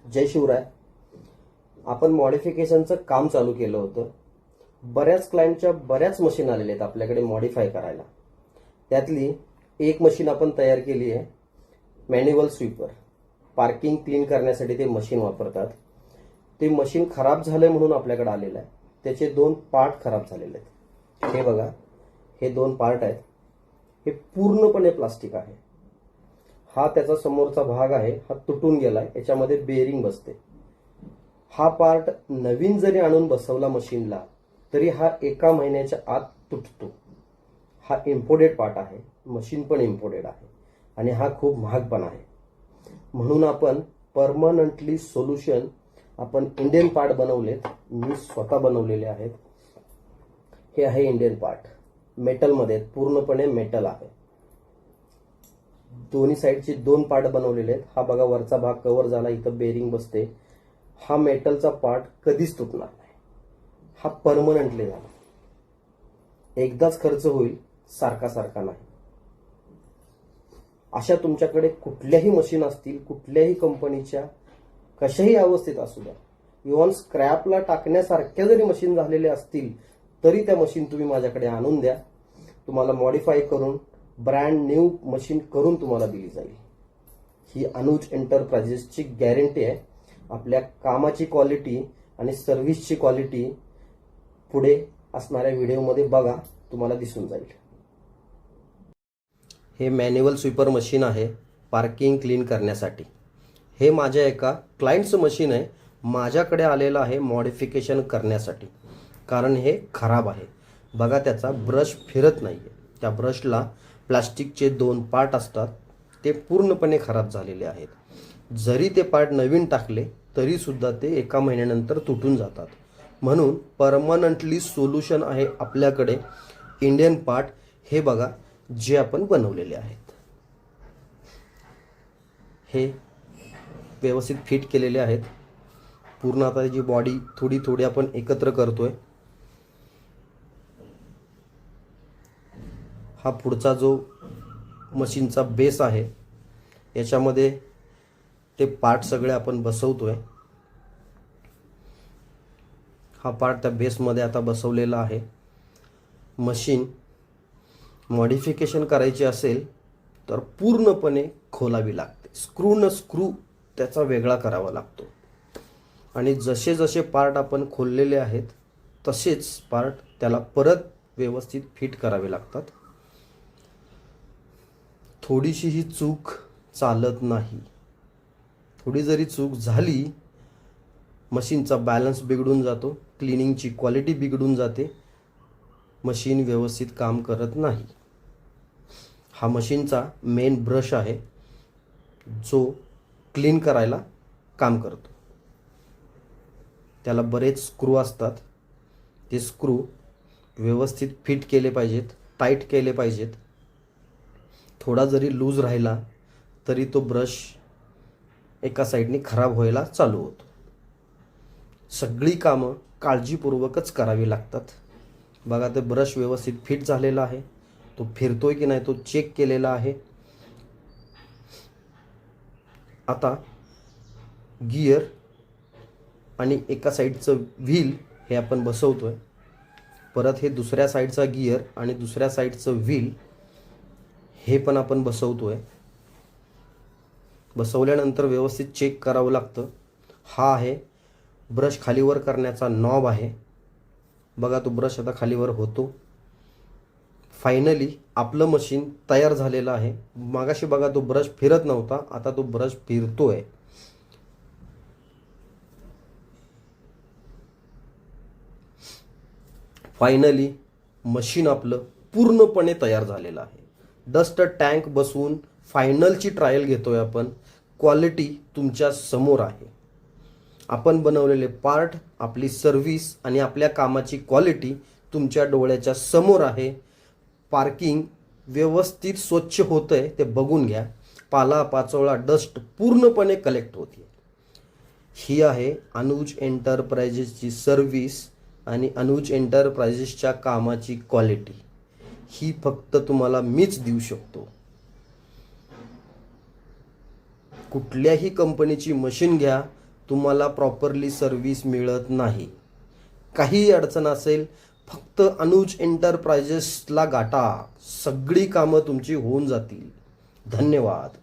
जय शिवराय. आपण मॉडिफिकेशनचं काम चालू केलं होतं. बऱ्याच क्लायंटच्या बऱ्याच मशीन आलेल्या आहेत आपल्याकडे मॉडिफाय करायला. त्यातली एक मशीन आपण तयार केली आहे, मॅन्युअल स्वीपर. पार्किंग क्लीन करण्यासाठी ते मशीन वापरतात. ते मशीन खराब झालंय म्हणून आपल्याकडे आलेलं आहे. त्याचे 2 पार्ट खराब झालेले आहेत. हे बघा, हे 2 पार्ट आहेत. हे पूर्णपणे प्लास्टिक आहे. हा त्याचा समोरचा भाग आहे, हा तुटून गेलाय. याच्यामध्ये बेअरिंग बसते. हा पार्ट नवीन जरी आणून बसवला मशीनला तरी हा 1 महिन्याच्या आत तुटतो. हा इम्पोर्टेड पार्ट आहे. मशीन पण इम्पोर्टेड आहे आणि हा खूप महाग पण आहे. म्हणून आपण परमनंटली सोल्युशन आपण इंडियन पार्ट बनवलेत. मी स्वतः बनवलेले आहेत. हे आहे इंडियन पार्ट. मेटलमध्ये, पूर्णपणे मेटल आहे. दोन्ही साईडचे 2 पार्ट बनवलेले आहेत. हा बघा, वरचा भाग कव्हर झाला, इथं बेअरिंग बसते. हा मेटलचा पार्ट कधीच तुटणार नाही. हा परमनंटली झाला. एकदाच खर्च होईल, सारखा सारखा नाही. अशा तुमच्याकडे कुठल्याही मशीन असतील, कुठल्याही कंपनीच्या, कशाही अवस्थेत असू द्या, इव्हन स्क्रॅपला टाकण्यासारख्या जरी मशीन झालेल्या असतील तरी त्या मशीन तुम्ही माझ्याकडे आणून द्या. तुम्हाला मॉडिफाय करून ब्रँड न्यू मशीन करून तुम्हाला दिली जाईल. ही अनुज एंटरप्राइजेसची गॅरंटी आहे. आपल्या कामाची क्वालिटी आणि सर्व्हिसची क्वालिटी पुढे असणाऱ्या व्हिडिओमध्ये बघा, तुम्हाला दिसून जाईल. हे मॅन्युअल स्वीपर मशीन आहे पार्किंग क्लीन करण्यासाठी. हे माझ्या एका क्लायंटचं मशीन आहे. माझ्याकडे आलेलं आहे मॉडिफिकेशन करण्यासाठी, कारण हे खराब आहे. बघा, त्याचा ब्रश फिरत नाही आहे. त्या ब्रशला प्लास्टिकचे 2 पार्ट असतात, ते पूर्णपणे खराब झालेले आहेत. जरी ते पार्ट नवीन टाकले तरी सुद्धा ते 1 महिन्यानंतर तुटून जातात. म्हणून परमनंटली सोल्युशन आहे आपल्याकडे इंडियन पार्ट. हे बघा, जे आपण बनवलेले आहेत. हे व्यवस्थित फिट केलेले आहेत. पूर्ण आता त्याची बॉडी थोडी थोडी आपण एकत्र करतोय. हा पुढचा जो मशीनचा बेस आहे, याच्यामध्ये ते पार्ट सगळे आपण बसवतोय. हा पार्ट त्या बेसमध्ये आता बसवलेला आहे. मशीन मॉडिफिकेशन करायची असेल तर पूर्णपणे खोलावी लागते. स्क्रू न स्क्रू त्याचा वेगळा करावा लागतो. आणि जसे जसे पार्ट आपण खोललेले आहेत तसेच पार्ट त्याला परत व्यवस्थित फिट करावे लागतात. थोडीशीही चूक चालत नाही. थोडी जरी चूक झाली, मशीनचा बॅलन्स बिघडून जातो, क्लिनिंगची क्वालिटी बिघडून जाते, मशीन व्यवस्थित काम करत नाही. हा मशीनचा मेन ब्रश आहे जो क्लीन करायला काम करतो. त्याला बरेच स्क्रू असतात. ते स्क्रू व्यवस्थित फिट केले पाहिजेत, टाईट केले पाहिजेत. थोडा जरी लूज राहिला तरी तो ब्रश एका साईडने खराब व्हायला चालू होतो. सगळी कामं काळजीपूर्वकच करावी लागतात. बघा, ते ब्रश व्यवस्थित फिट झालेला आहे. तो फिरतोय की नाही तो चेक केलेला आहे. आता गिअर आणि एका साईडचं व्हील हे आपण बसवतोय. परत हे दुसऱ्या साईडचा गिअर आणि दुसऱ्या साईडचं व्हील हे पण आपण बसवतोय. बसवल्यानंतर व्यवस्थित चेक करावं लागतं. हा आहे ब्रश खालीवर करण्याचा नॉब आहे. बघा, तो ब्रश आता खालीवर होतो. फायनली आपलं मशीन तयार झालेलं आहे. मागाशी बघा, तो ब्रश फिरत नव्हता, आता तो ब्रश फिरतोय. फायनली मशीन आपलं पूर्णपणे तयार झालेलं आहे. डस्ट टँक बसवून फायनलची ट्रायल घेतोय आपण. क्वालिटी तुमच्या समोर आहे. आपण बनवलेले पार्ट, आपली सर्व्हिस आणि आपल्या कामाची क्वालिटी तुमच्या डोळ्याच्या समोर आहे. पार्किंग व्यवस्थित स्वच्छ होतंय ते बघून घ्या. पाला पाचोळा डस्ट पूर्णपणे कलेक्ट होते. ही आहे अनुज एंटरप्राइजेसची सर्व्हिस आणि अनुज एंटरप्राइजेसच्या कामाची क्वालिटी. ही फक्त तुम्हाला मीच देऊ शकतो. कुठल्याही कंपनीची मशीन घ्या, तुम्हाला प्रॉपरली सर्व्हिस मिळत नाही. काही अडचण असेल फक्त अनुज एंटरप्राइजेसला गाठा, सगळी कामं तुमची होऊन जातील. धन्यवाद.